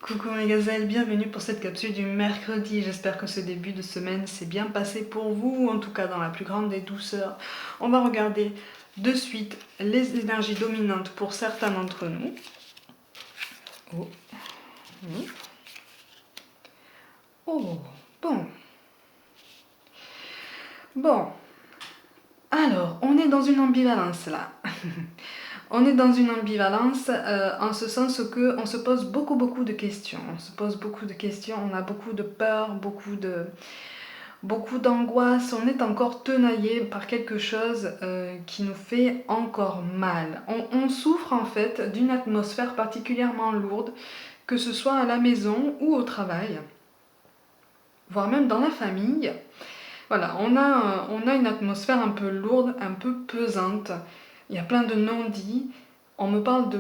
Coucou mes gazelles, bienvenue pour cette capsule du mercredi. J'espère que ce début de semaine s'est bien passé pour vous, en tout cas dans la plus grande des douceurs. On va regarder de suite les énergies dominantes pour certains d'entre nous. Oh. Oh, bon. Bon. Alors, on est dans une ambivalence là. On est dans une ambivalence en ce sens que on se pose beaucoup de questions. On se pose beaucoup de questions, on a beaucoup de peur, beaucoup d'angoisse. On est encore tenaillé par quelque chose qui nous fait encore mal. On souffre en fait d'une atmosphère particulièrement lourde, que ce soit à la maison ou au travail, voire même dans la famille. Voilà, on a une atmosphère un peu lourde, un peu pesante. Il y a plein de non-dits. On me parle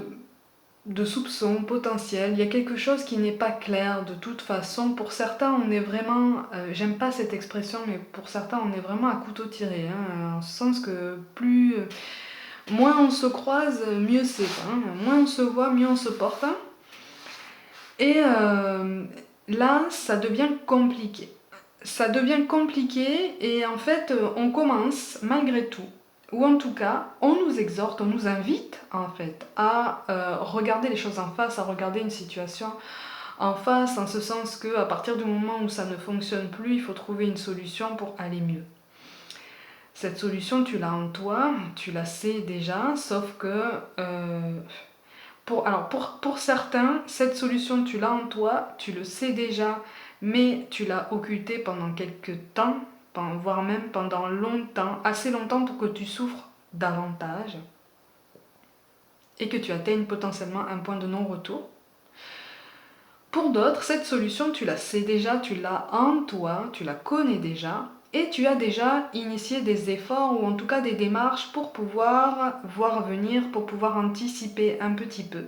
de soupçons potentiels. Il y a quelque chose qui n'est pas clair de toute façon. Pour certains, on est vraiment... j'aime pas cette expression, mais pour certains, on est vraiment à couteau tiré. En ce sens que moins on se croise, mieux c'est. Moins on se voit, mieux on se porte. Et là, ça devient compliqué. Ça devient compliqué et en fait, on commence malgré tout, ou en tout cas, on nous exhorte, on nous invite en fait à regarder les choses en face, à regarder une situation en face, en ce sens que à partir du moment où ça ne fonctionne plus, il faut trouver une solution pour aller mieux. Cette solution, tu l'as en toi, tu la sais déjà, sauf que pour certains, cette solution, tu l'as en toi, tu le sais déjà, mais tu l'as occultée pendant quelques temps, voire même pendant longtemps, assez longtemps pour que tu souffres davantage et que tu atteignes potentiellement un point de non-retour. Pour d'autres, cette solution, tu la sais déjà, tu l'as en toi, tu la connais déjà, et tu as déjà initié des efforts ou en tout cas des démarches pour pouvoir voir venir, pour pouvoir anticiper un petit peu.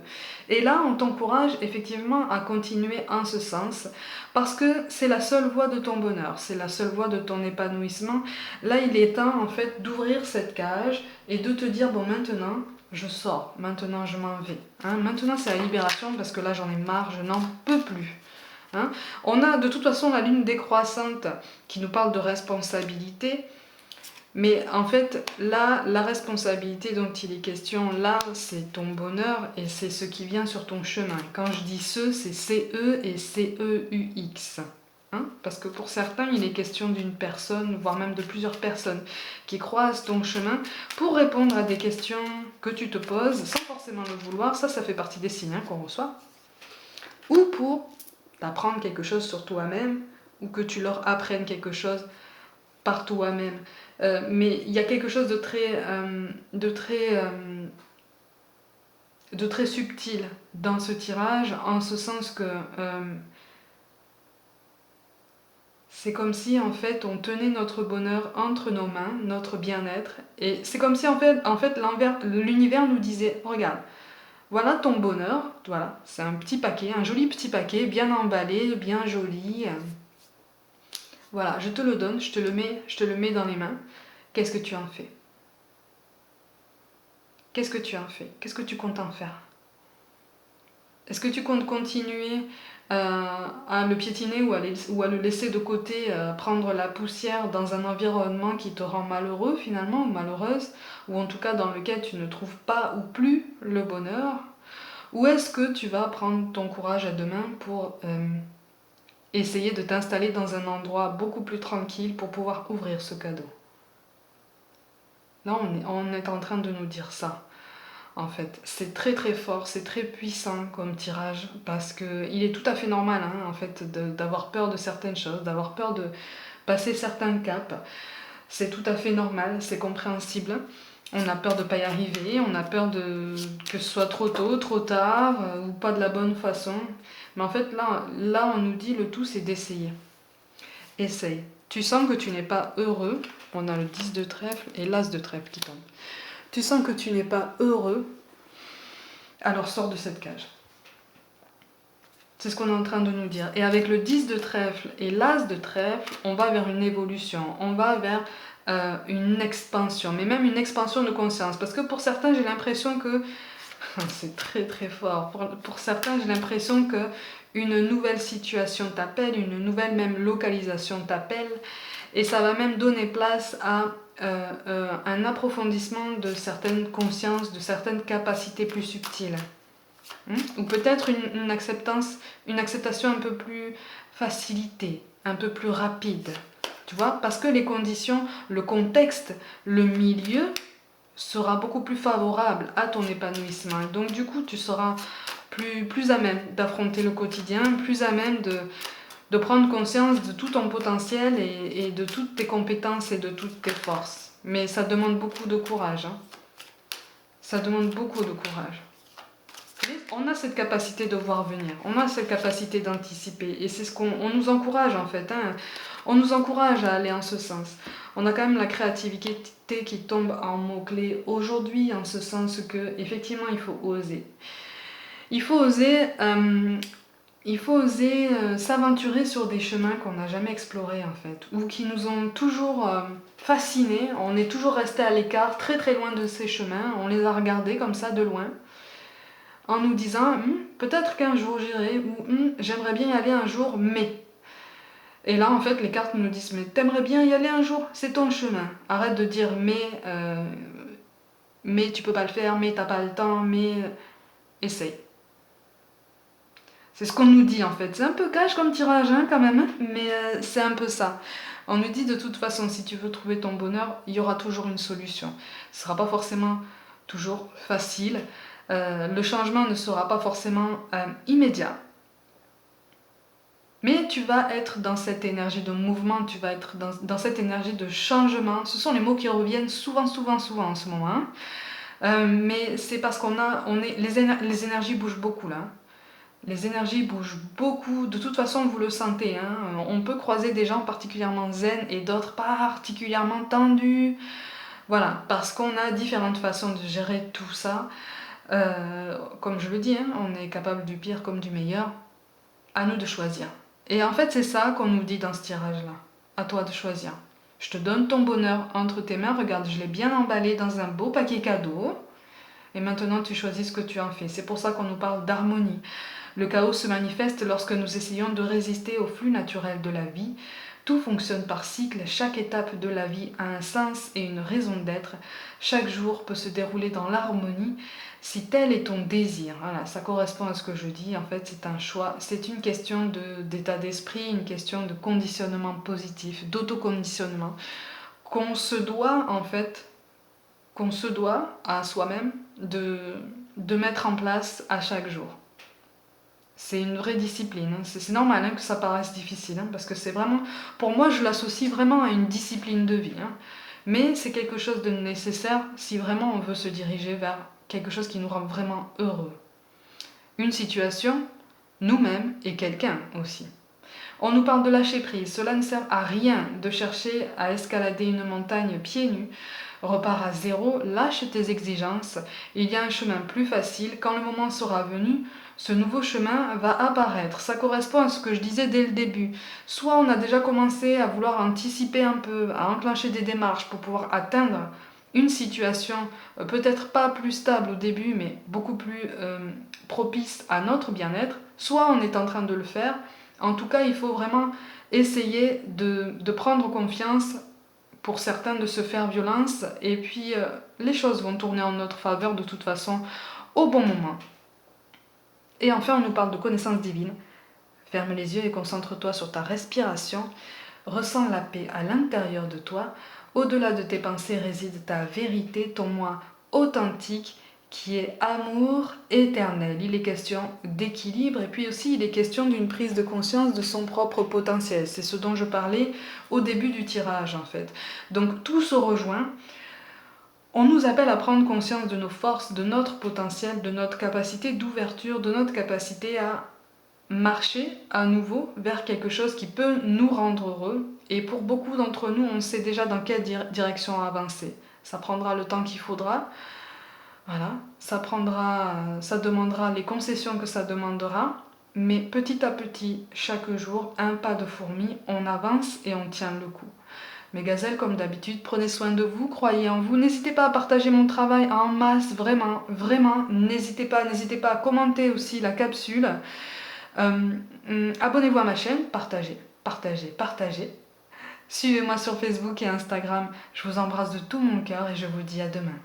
Et là, on t'encourage effectivement à continuer en ce sens parce que c'est la seule voie de ton bonheur, c'est la seule voie de ton épanouissement. Là, il est temps en fait d'ouvrir cette cage et de te dire bon maintenant, je sors, maintenant je m'en vais. Maintenant c'est la libération parce que là j'en ai marre, je n'en peux plus. On a de toute façon la lune décroissante qui nous parle de responsabilité, mais en fait là la responsabilité dont il est question là c'est ton bonheur et c'est ce qui vient sur ton chemin. Quand je dis ce, c'est C-E et C-E-U-X. Parce que pour certains, il est question d'une personne, voire même de plusieurs personnes qui croisent ton chemin pour répondre à des questions que tu te poses sans forcément le vouloir. Ça fait partie des signes qu'on reçoit. Ou pour t'apprendre quelque chose sur toi-même ou que tu leur apprennes quelque chose par toi-même. Mais il y a quelque chose de très subtil dans ce tirage, en ce sens que c'est comme si en fait on tenait notre bonheur entre nos mains, notre bien-être, et c'est comme si en fait l'univers nous disait regarde, voilà ton bonheur, voilà, c'est un petit paquet, un joli petit paquet, bien emballé, bien joli. Voilà, je te le donne, je te le mets dans les mains. Qu'est-ce que tu en fais? Qu'est-ce que tu en fais? Qu'est-ce que tu comptes en faire? Est-ce que tu comptes continuer à le piétiner ou à le laisser de côté, prendre la poussière dans un environnement qui te rend malheureux finalement, ou malheureuse, ou en tout cas dans lequel tu ne trouves pas ou plus le bonheur? Ou est-ce que tu vas prendre ton courage à deux mains pour essayer de t'installer dans un endroit beaucoup plus tranquille pour pouvoir ouvrir ce cadeau? Là, on est en train de nous dire ça. En fait, c'est très fort, c'est très puissant comme tirage parce que il est tout à fait normal en fait d'avoir peur de certaines choses, d'avoir peur de passer certains caps. C'est tout à fait normal, c'est compréhensible. On a peur de ne pas y arriver, on a peur que ce soit trop tôt, trop tard ou pas de la bonne façon. Mais en fait, là, on nous dit le tout, c'est d'essayer. Essaye. Tu sens que tu n'es pas heureux. On a le 10 de trèfle et l'as de trèfle qui tombe. Tu sens que tu n'es pas heureux, alors sors de cette cage. C'est ce qu'on est en train de nous dire. Et avec le 10 de trèfle et l'as de trèfle, on va vers une évolution, on va vers une expansion, mais même une expansion de conscience. Parce que pour certains, j'ai l'impression que C'est très très fort. Pour certains, j'ai l'impression que une nouvelle situation t'appelle, une nouvelle même localisation t'appelle, et ça va même donner place à un approfondissement de certaines consciences, de certaines capacités plus subtiles. Ou peut-être une acceptance, une acceptation un peu plus facilitée, un peu plus rapide. Tu vois, parce que les conditions, le contexte, le milieu sera beaucoup plus favorable à ton épanouissement. Donc du coup, tu seras plus à même d'affronter le quotidien, plus à même de prendre conscience de tout ton potentiel et de toutes tes compétences et de toutes tes forces. Mais ça demande beaucoup de courage. Hein. Ça demande beaucoup de courage. On a cette capacité de voir venir, on a cette capacité d'anticiper et c'est ce qu'on nous encourage en fait. Hein. On nous encourage à aller en ce sens. On a quand même la créativité qui tombe en mots-clés aujourd'hui en ce sens que effectivement il faut oser. Il faut oser, s'aventurer sur des chemins qu'on n'a jamais explorés en fait, ou qui nous ont toujours fascinés. On est toujours resté à l'écart, très très loin de ces chemins. On les a regardés comme ça de loin. En nous disant peut-être qu'un jour j'irai ou j'aimerais bien y aller un jour mais. Et là en fait les cartes nous disent mais t'aimerais bien y aller un jour, c'est ton chemin. Arrête de dire mais tu peux pas le faire, mais t'as pas le temps, mais essaye. C'est ce qu'on nous dit en fait. C'est un peu cash comme tirage hein, quand même, mais c'est un peu ça. On nous dit de toute façon si tu veux trouver ton bonheur, il y aura toujours une solution. Ce sera pas forcément toujours facile. Le changement ne sera pas forcément immédiat. Mais tu vas être dans cette énergie de mouvement, tu vas être dans cette énergie de changement. Ce sont les mots qui reviennent souvent en ce moment. Hein. Mais c'est parce les énergies bougent beaucoup là. Les énergies bougent beaucoup. De toute façon, vous le sentez. Hein. On peut croiser des gens particulièrement zen et d'autres particulièrement tendus. Voilà, parce qu'on a différentes façons de gérer tout ça. Comme je le dis, hein, on est capable du pire comme du meilleur. À nous de choisir. Et en fait, c'est ça qu'on nous dit dans ce tirage-là. À toi de choisir. Je te donne ton bonheur entre tes mains. Regarde, je l'ai bien emballé dans un beau paquet cadeau. Et maintenant, tu choisis ce que tu en fais. C'est pour ça qu'on nous parle d'harmonie. Le chaos se manifeste lorsque nous essayons de résister au flux naturel de la vie. Tout fonctionne par cycle, chaque étape de la vie a un sens et une raison d'être. Chaque jour peut se dérouler dans l'harmonie si tel est ton désir. Voilà, ça correspond à ce que je dis. En fait, c'est un choix, c'est une question d'état d'esprit, une question de conditionnement positif, d'autoconditionnement qu'on se doit en fait, qu'on se doit à soi-même de mettre en place à chaque jour. C'est une vraie discipline. Hein. C'est normal hein, que ça paraisse difficile, hein, parce que c'est vraiment, pour moi, je l'associe vraiment à une discipline de vie. Hein. Mais c'est quelque chose de nécessaire si vraiment on veut se diriger vers quelque chose qui nous rend vraiment heureux. Une situation, nous-mêmes et quelqu'un aussi. On nous parle de lâcher prise. Cela ne sert à rien de chercher à escalader une montagne pieds nus. Repars à zéro, lâche tes exigences. Il y a un chemin plus facile. Quand le moment sera venu, ce nouveau chemin va apparaître. Ça correspond à ce que je disais dès le début. Soit on a déjà commencé à vouloir anticiper un peu, à enclencher des démarches pour pouvoir atteindre une situation peut-être pas plus stable au début, mais beaucoup plus propice à notre bien-être. Soit on est en train de le faire. En tout cas, il faut vraiment essayer de prendre confiance, pour certains de se faire violence, et puis les choses vont tourner en notre faveur de toute façon au bon moment. Et enfin, on nous parle de connaissance divine. Ferme les yeux et concentre-toi sur ta respiration. Ressens la paix à l'intérieur de toi. Au-delà de tes pensées réside ta vérité, ton moi authentique, qui est amour éternel. Il est question d'équilibre et puis aussi il est question d'une prise de conscience de son propre potentiel. C'est ce dont je parlais au début du tirage en fait. Donc tout se rejoint. On nous appelle à prendre conscience de nos forces, de notre potentiel, de notre capacité d'ouverture, de notre capacité à marcher à nouveau vers quelque chose qui peut nous rendre heureux. Et pour beaucoup d'entre nous, on sait déjà dans quelle direction avancer. Ça prendra le temps qu'il faudra. Voilà, ça demandera les concessions que ça demandera, mais petit à petit, chaque jour, un pas de fourmi, on avance et on tient le coup. Mes gazelles, comme d'habitude, prenez soin de vous, croyez en vous. N'hésitez pas à partager mon travail en masse, vraiment, vraiment. N'hésitez pas à commenter aussi la capsule. Abonnez-vous à ma chaîne, partagez. Suivez-moi sur Facebook et Instagram. Je vous embrasse de tout mon cœur et je vous dis à demain.